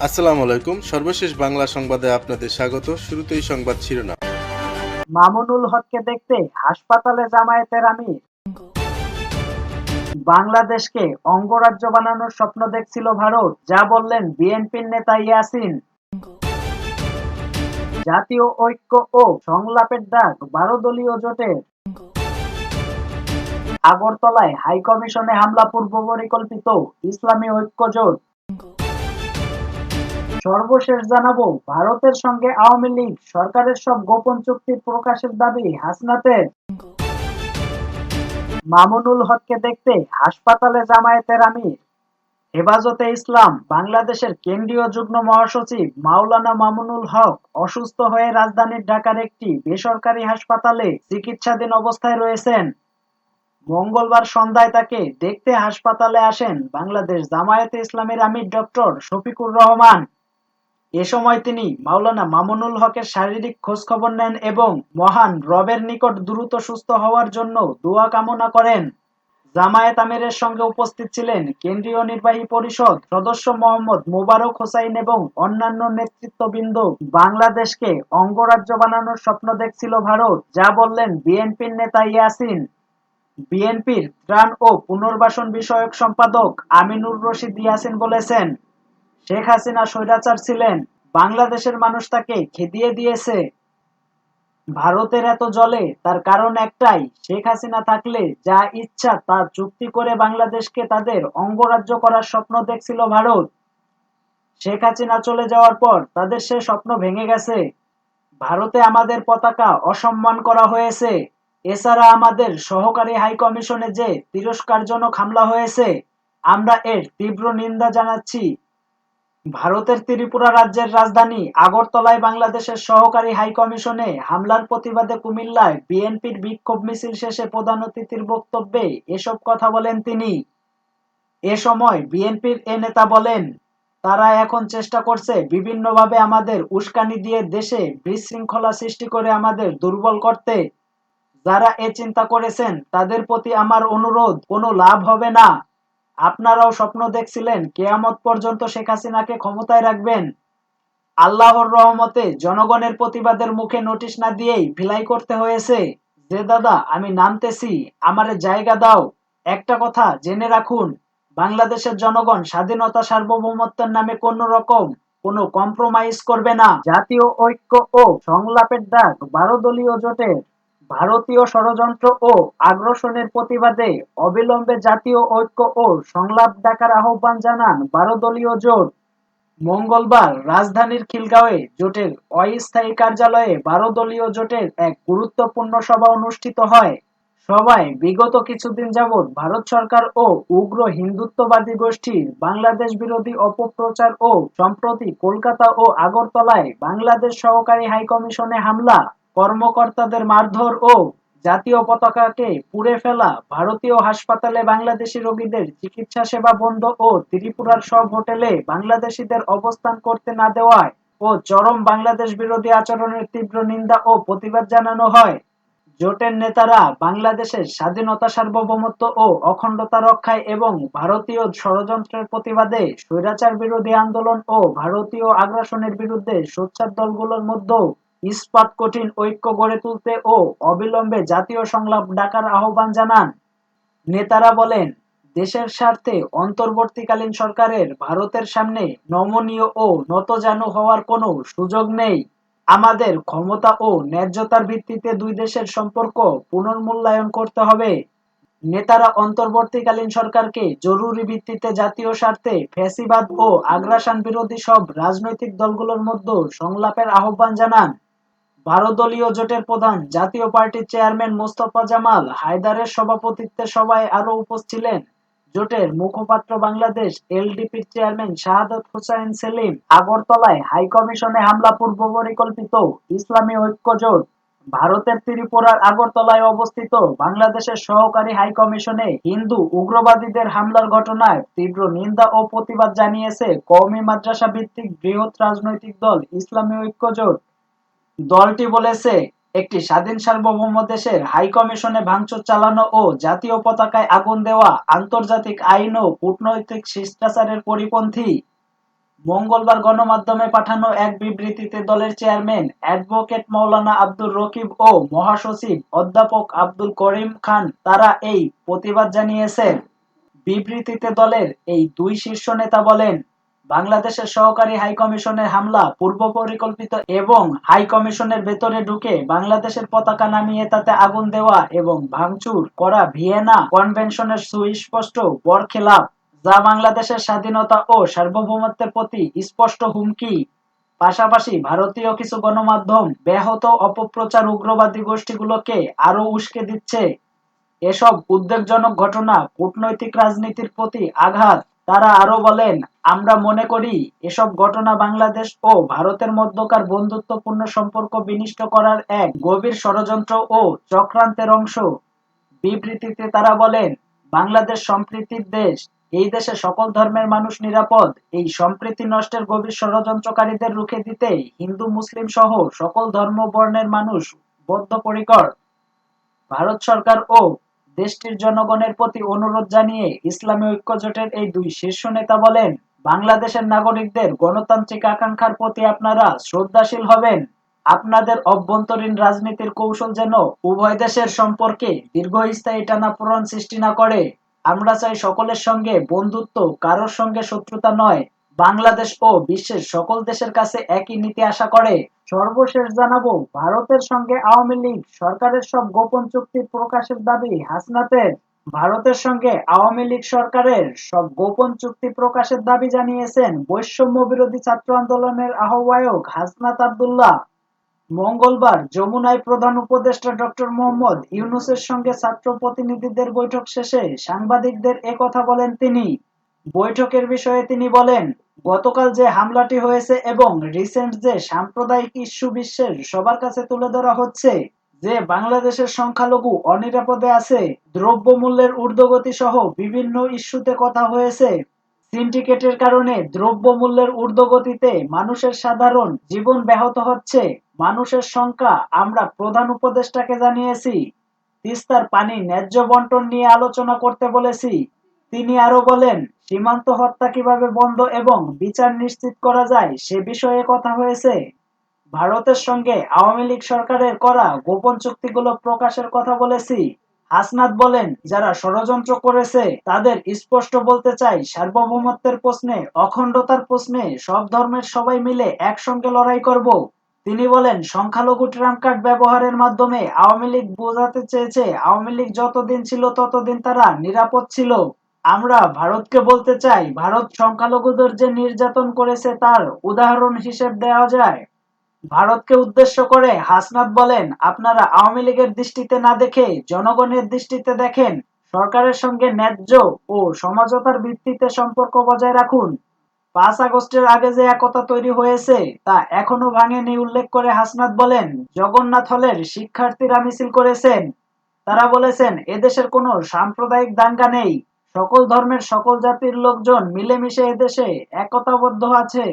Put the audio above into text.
আসসালামু আলাইকুম। সর্বশেষ বাংলা সংবাদে আপনাদের স্বাগত। শুরুতেই সংবাদ শিরোনাম। মামুনুল হককে দেখতে হাসপাতালে জামায়াতের আমির। বাংলাদেশকে অঙ্গরাজ্য বানানোর স্বপ্ন দেখছিল ভারত, যা বললেন বিএনপির নেতা ইয়াসিন। জাতীয় ঐক্য ও সংলাপের ডাক 12 দলীয় জোটের। আগরতলায় হাইকমিশনে হামলা পূর্ব পরিকল্পিত, ইসলামী ঐক্য জোট। সর্বশেষ জানাবো, ভারতের সঙ্গে আওয়ামী লীগ সরকারের সব গোপন চুক্তি প্রকাশের দাবি হাসনাতের। মামুনুল হককে দেখতে হাসপাতালে জামায়াতের আমির। হেফাজতে ইসলাম বাংলাদেশের কেন্দ্রীয় যুগ্ম মহাসচিব মাওলানা মামুনুল হক অসুস্থ হয়ে রাজধানীর ঢাকার একটি বেসরকারি হাসপাতালে চিকিৎসাধীন অবস্থায় রয়েছেন। মঙ্গলবার সন্ধ্যায় তাকে দেখতে হাসপাতালে আসেন বাংলাদেশ জামায়াতে ইসলামীর আমির ডক্টর শফিকুর রহমান। এ সময় তিনি মাওলানা মামুনুল হকের শারীরিক খোঁজখবর নেন এবং মহান রবের নিকট দ্রুত সুস্থ হওয়ার জন্য দোয়া কামনা করেন। জামায়াত আমিরের সঙ্গে উপস্থিত ছিলেন কেন্দ্রীয় নির্বাহী পরিষদ সদস্য মোহাম্মদ মোবারক হোসাইন এবং অন্যান্য নেতৃত্ববৃন্দ। বাংলাদেশকে অঙ্গরাজ্য বানানোর স্বপ্ন দেখছিল ভারত, যা বললেন বিএনপির নেতা ইয়াসিন। বিএনপির ত্রাণ ও পুনর্বাসন বিষয়ক সম্পাদক আমিনুর রশিদ ইয়াসিন বলেছেন, শেখ হাসিনা স্বৈরাচার ছিলেন, বাংলাদেশের মানুষ তাকে খেদিয়ে দিয়েছে। ভারতের এত জ্বলে তার কারণ একটাই, শেখ হাসিনা থাকলে যা ইচ্ছা তা চুক্তি করে বাংলাদেশকে তাদের অঙ্গরাজ্য করার স্বপ্ন দেখছিল ভারত। শেখ হাসিনা চলে যাওয়ার পর তাদের সে স্বপ্ন ভেঙে গেছে। ভারতে আমাদের পতাকা অসম্মান করা হয়েছে। এছাড়া আমাদের সহকারী হাই কমিশনে যে তিরস্কারজনক হামলা হয়েছে, আমরা এর তীব্র নিন্দা জানাচ্ছি। ভারতের ত্রিপুরা রাজ্যের রাজধানী আগরতলায় বাংলাদেশের সহকারী হাইকমিশনে হামলার প্রতিবাদে কুমিল্লায় বিএনপির বিক্ষোভ মিছিল শেষে প্রধান অতিথির বক্তব্যে এসব কথা বলেন তিনি। এ সময় বিএনপির এ নেতা বলেন, তারা এখন চেষ্টা করছে বিভিন্নভাবে আমাদের উস্কানি দিয়ে দেশে বিশৃঙ্খলা সৃষ্টি করে আমাদের দুর্বল করতে। যারা এ চিন্তা করেছেন তাদের প্রতি আমার অনুরোধ, কোনো লাভ হবে না। আপনারাও স্বপ্ন দেখছিলেন কেয়ামত পর্যন্ত শেখ হাসিনাকে ক্ষমতায় রাখবেন। আল্লাহর রহমতে জনগণের প্রতিবাদের মুখে নোটিশ না দিয়েই ভিলাই করতে হয়েছে। যে দাদা আমি নামতেছি, আমারে জায়গা দাও। একটা কথা জেনে রাখুন, বাংলাদেশের জনগণ স্বাধীনতা সার্বভৌমত্বের নামে কোনো কম্প্রোমাইজ করবে না। জাতীয় ঐক্য ও সংলাপের ডাক 12 দলীয় জোটের। ভারতীয় ষড়যন্ত্র ও আগ্রাসনের প্রতিবাদে অবিলম্বে জাতীয় ঐক্য ও সংলাপ ডাকার আহ্বান জানান 12 দলীয় জোট। মঙ্গলবার রাজধানীর খিলগাঁওয়ে জোটের অস্থায়ী কার্যালয়ে 12 দলীয় জোটের এক গুরুত্বপূর্ণ সভা অনুষ্ঠিত হয়। সভায় বিগত কিছুদিন যাবৎ ভারত সরকার ও উগ্র হিন্দুত্ববাদী গোষ্ঠীর বাংলাদেশ বিরোধী অপপ্রচার ও সম্প্রতি কলকাতা ও আগরতলায় বাংলাদেশ সহকারী হাইকমিশনে হামলা, কর্মকর্তাদের মারধর ও জাতীয় পতাকাকে পুড়ে ফেলা, ভারতীয় হাসপাতালে বাংলাদেশি রোগীদের চিকিৎসা সেবা বন্ধ ও ত্রিপুরার সব হোটেলে বাংলাদেশিদের অবস্থান করতে না দেওয়ায় ও চরম বাংলাদেশ বিরোধী আচরণের তীব্র নিন্দা ও প্রতিবাদ জানানো হয়। জোটের নেতারা বাংলাদেশের স্বাধীনতা সার্বভৌমত্ব ও অখণ্ডতা রক্ষায় এবং ভারতীয় ষড়যন্ত্রের প্রতিবাদে স্বৈরাচার বিরোধী আন্দোলন ও ভারতীয় আগ্রাসনের বিরুদ্ধে সোচ্চার দলগুলোর মধ্যে ইস্পাত কঠিন ঐক্য গড়ে তুলতে ও অবিলম্বে জাতীয় সংলাপ ডাকার আহ্বান জানান। নেতারা বলেন, দেশের স্বার্থে অন্তর্বর্তীকালীন সরকারের ভারতের সামনে নমনীয় ও নতজানু হওয়ার কোনো সুযোগ নেই। আমাদের ক্ষমতা ও ন্যায্যতার ভিত্তিতে দুই দেশের সম্পর্ক পুনর্মূল্যায়ন করতে হবে। নেতারা অন্তর্বর্তীকালীন সরকারকে জরুরি ভিত্তিতে জাতীয় স্বার্থে ফ্যাসিবাদ ও আগ্রাসন বিরোধী সব রাজনৈতিক দলগুলোর মধ্যে সংলাপের আহ্বান জানান। 12 দলীয় জোটের প্রধান জাতীয় পার্টির চেয়ারম্যান মোস্তফা জামাল হায়দারের সভাপতিত্বে সভায় আরও উপস্থিত ছিলেন জোটের মুখপাত্র বাংলাদেশ এলডিপির চেয়ারম্যান শাহাদাত হোসাইন সেলিম। আগরতলায় হাইকমিশনে হামলা পূর্ব পরিকল্পিত, ইসলামী ঐক্য জোট। ভারতের ত্রিপুরার আগরতলায় অবস্থিত বাংলাদেশের সহকারী হাইকমিশনে হিন্দু উগ্রবাদীদের হামলার ঘটনায় তীব্র নিন্দা ও প্রতিবাদ জানিয়েছে কওমি মাদ্রাসা ভিত্তিক বৃহৎ রাজনৈতিক দল ইসলামী ঐক্য জোট। দলটি বলেছে, একটি স্বাধীন সার্বভৌম দেশের হাই কমিশনে ভাঙচুর চালানো ও জাতীয় পতাকায় আগুন দেওয়া আন্তর্জাতিক আইন ও কূটনৈতিক শিষ্টাচারের পরিপন্থী। মঙ্গলবার গণমাধ্যমে পাঠানো এক বিবৃতিতে দলের চেয়ারম্যান অ্যাডভোকেট মাওলানা আব্দুর রকিব ও মহাসচিব অধ্যাপক আব্দুল করিম খান তারা এই প্রতিবাদ জানিয়েছেন। বিবৃতিতে দলের এই দুই শীর্ষ নেতা বলেন, বাংলাদেশের সহকারী হাইকমিশনের হামলা পূর্ব পরিকল্পিত এবং হাইকমিশনের ভেতরে ঢুকে বাংলাদেশের পতাকা নামিয়ে তাতে আগুন দেওয়া এবং ভাঙচুর করা ভিয়েনা কনভেনশনের সুস্পষ্ট বরখেলাপ, যা বাংলাদেশের স্বাধীনতা ও সার্বভৌমত্বের প্রতি স্পষ্ট হুমকি। পাশাপাশি ভারতীয় কিছু গণমাধ্যম ব্যাহত অপপ্রচার উগ্রবাদী গোষ্ঠীগুলোকে আরও উস্কে দিচ্ছে। এসব উদ্বেগজনক ঘটনা কূটনৈতিক রাজনীতির প্রতি আঘাত। তারা আরো বলেন, আমরা মনে করি এসব ঘটনা বাংলাদেশ ও ভারতের মধ্যকার বন্ধুত্বপূর্ণ সম্পর্ক বিনষ্ট করার এক গভীর ষড়যন্ত্র ও চক্রান্তের অংশ। বিবৃতিতে তারা বলেন, বাংলাদেশ সম্প্রীতির দেশ। এই দেশে সকল ধর্মের মানুষ নিরাপদ। এই সম্প্রীতি নষ্টের গভীর ষড়যন্ত্রকারীদের রুখে দিতে হিন্দু মুসলিম সহ সকল ধর্ম বর্ণের মানুষ বদ্ধপরিকর। ভারত সরকার ও দেশটির জনগণের প্রতি অনুরোধ জানিয়ে ইসলামী ঐক্যজোটের এই দুই শীর্ষ নেতা বলেন, বাংলাদেশের নাগরিকদের গণতান্ত্রিক আকাঙ্ক্ষার প্রতি আপনারা শ্রদ্ধাশীল হবেন। আপনাদের অভ্যন্তরীণ রাজনীতির কৌশল যেন উভয় দেশের সম্পর্কে দীর্ঘস্থায়ী টানাপোড়েন সৃষ্টি না করে। আমরা চাই সকলের সঙ্গে বন্ধুত্ব, কারোর সঙ্গে শত্রুতা নয়। বাংলাদেশ ও বিশ্বের সকল দেশের কাছে একই নীতি আশা করে। সর্বশেষ জানাবো, ভারতের সঙ্গে আওয়ামী লীগ সরকারের সব গোপন চুক্তি প্রকাশের দাবি হাসনাতের। ভারতের সঙ্গে আওয়ামী লীগ সরকারের সব গোপন চুক্তি প্রকাশের দাবি জানিয়েছেন বৈষম্য বিরোধী ছাত্র আন্দোলনের আহ্বায়ক হাসনাত আব্দুল্লাহ। মঙ্গলবার যমুনায় প্রধান উপদেষ্টা ডক্টর মোহাম্মদ ইউনূসের সঙ্গে ছাত্র প্রতিনিধিদের বৈঠক শেষে সাংবাদিকদের একথা বলেন তিনি। বৈঠকের বিষয়ে তিনি বলেন, গতকাল যে হামলাটি হয়েছে এবং রিসেন্ট যে সাম্প্রদায়িক ইস্যু বিশ্বের সবার কাছে তুলে ধরা হচ্ছে, যে বাংলাদেশের সংখ্যালঘু অনিরাপদে আছে, দ্রব্যমূল্যের ঊর্ধ্বগতি সহ বিভিন্ন ইস্যুতে কথা হয়েছে। সিন্ডিকেটের কারণে দ্রব্যমূল্যের ঊর্ধ্বগতিতে মানুষের সাধারণ জীবন ব্যাহত হচ্ছে। মানুষের সংখ্যা আমরা প্রধান উপদেষ্টাকে জানিয়েছি। তিস্তার পানি ন্যায্য বন্টন নিয়ে আলোচনা করতে বলেছি। তিনি আরো বলেন, সীমান্ত হত্যা কিভাবে বন্ধ এবং বিচার নিশ্চিত করা যায় সে বিষয়ে কথা হয়েছে। ভারতের সঙ্গে আওয়ামী লীগ সরকারের করা গোপন চুক্তিগুলো প্রকাশের কথা বলেছি। হাসনাত বলেন, যারা ষড়যন্ত্র করেছে তাদের স্পষ্ট বলতে চাই, সার্বভৌমত্বের প্রশ্নে, অখণ্ডতার প্রশ্নে সব ধর্মের সবাই মিলে একসঙ্গে লড়াই করব। তিনি বলেন, সংখ্যালঘু ট্রাম্প কার্ড ব্যবহারের মাধ্যমে আওয়ামী লীগ বোঝাতে চেয়েছে আওয়ামী লীগ যতদিন ছিল ততদিন তারা নিরাপদ ছিল। আমরা ভারতকে বলতে চাই, ভারত সংখ্যালঘুদের যে নির্যাতন করেছে তার উদাহরণ হিসেব দেওয়া যায়। ভারতকে উদ্দেশ্য করে হাসনাত বলেন, আপনারা আওয়ামী লীগের দৃষ্টিতে না দেখে জনগণের দৃষ্টিতে দেখেন। সরকারের সঙ্গে ন্যায্য ও সমঝোতার ভিত্তিতে সম্পর্ক বজায় রাখুন। ৫ আগস্টের আগে যে একতা তৈরি হয়েছে তা এখনো ভাঙেনি উল্লেখ করে হাসনাত বলেন, জগন্নাথ হলের শিক্ষার্থীরা মিছিল করেছেন। তারা বলেছেন, এদেশের কোনো সাম্প্রদায়িক দাঙ্গা নেই। সকল ধর্মের সকল জাতির লোকজন মিলেমিশে এদেশে একতাবদ্ধ আছে।